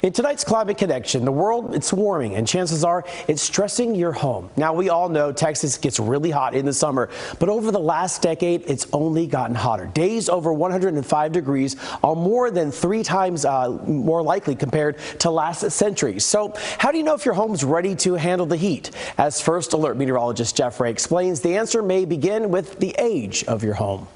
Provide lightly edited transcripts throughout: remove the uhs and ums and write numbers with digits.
In tonight's Climate Connection, the world, it's warming, and chances are it's stressing your home. Now, we all know Texas gets really hot in the summer, but over the last decade, it's only gotten hotter. Days over 105 degrees are more than 3 times more likely compared to last century. So how do you know if your home's ready to handle the heat? As First Alert meteorologist Jeff Ray explains, the answer may begin with the age of your home.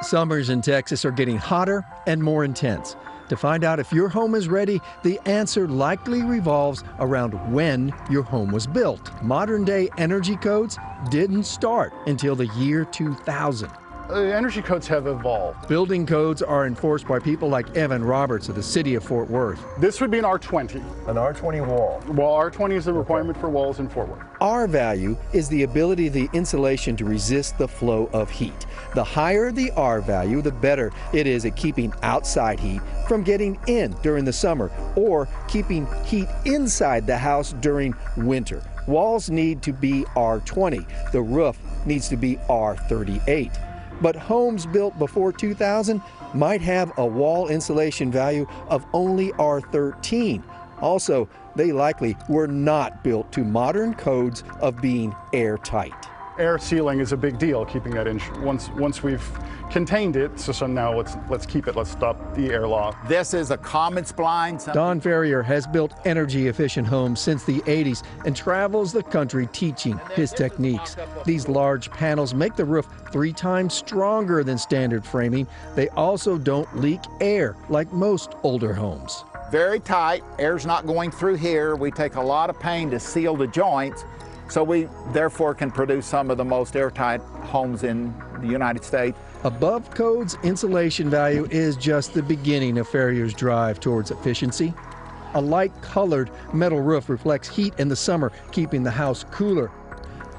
Summers in Texas are getting hotter and more intense. To find out if your home is ready, the answer likely revolves around when your home was built. Modern-day energy codes didn't start until the year 2000. Energy codes have evolved. Building codes are enforced by people like Evan Roberts of the city of Fort Worth. This would be an R20. An R20 wall. Well, R20 is the requirement for walls in Fort Worth. R value is the ability of the insulation to resist the flow of heat. The higher the R value, the better it is at keeping outside heat from getting in during the summer or keeping heat inside the house during winter. Walls need to be R20. The roof needs to be R38. But homes built before 2000 might have a wall insulation value of only R13. Also, they likely were not built to modern codes of being airtight. Air sealing is a big deal, keeping that in. Once we've contained it, so now let's keep it. Let's stop the air loss. This is a common spline. Don Ferrier has built energy-efficient homes since the 80s and travels the country teaching his techniques. These large panels make the roof 3 times stronger than standard framing. They also don't leak air like most older homes. Very tight. Air's not going through here. We take a lot of pain to seal the joints, so we therefore can produce some of the most airtight homes in the United States. Above code's insulation value is just the beginning of Ferrier's drive towards efficiency. A light-colored metal roof reflects heat in the summer, keeping the house cooler.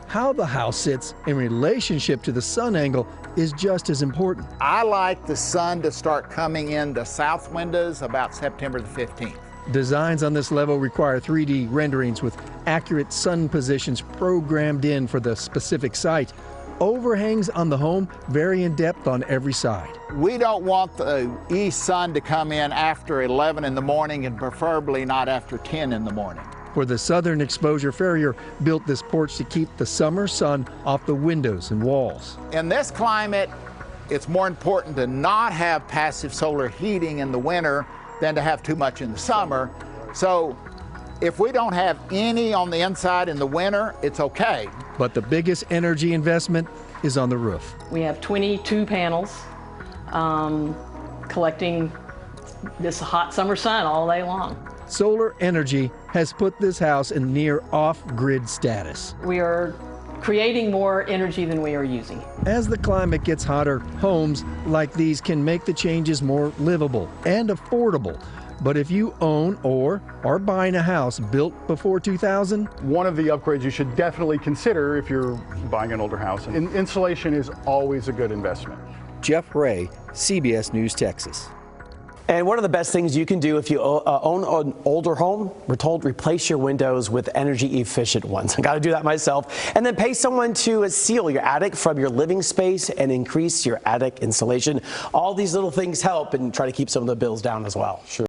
How the house sits in relationship to the sun angle is just as important. I like the sun to start coming in the south windows about September the 15th. Designs on this level require 3D renderings with accurate sun positions programmed in for the specific site. Overhangs on the home vary in depth on every side. We don't want the east sun to come in after 11 in the morning and preferably not after 10 in the morning. For the southern exposure, Ferrier built this porch to keep the summer sun off the windows and walls. In this climate, it's more important to not have passive solar heating in the winter than to have too much in the summer. So if we don't have any on the inside in the winter, it's okay. But the biggest energy investment is on the roof. We have 22 panels collecting this hot summer sun all day long. Solar energy has put this house in near off-grid status. We are creating more energy than we are using. As the climate gets hotter, homes like these can make the changes more livable and affordable. But if you own or are buying a house built before 2000, one of the upgrades you should definitely consider if you're buying an older house. Insulation is always a good investment. Jeff Ray, CBS News, Texas. And one of the best things you can do if you own an older home, we're told replace your windows with energy efficient ones. I got to do that myself. And then pay someone to seal your attic from your living space and increase your attic insulation. All these little things help and try to keep some of the bills down as well. Sure.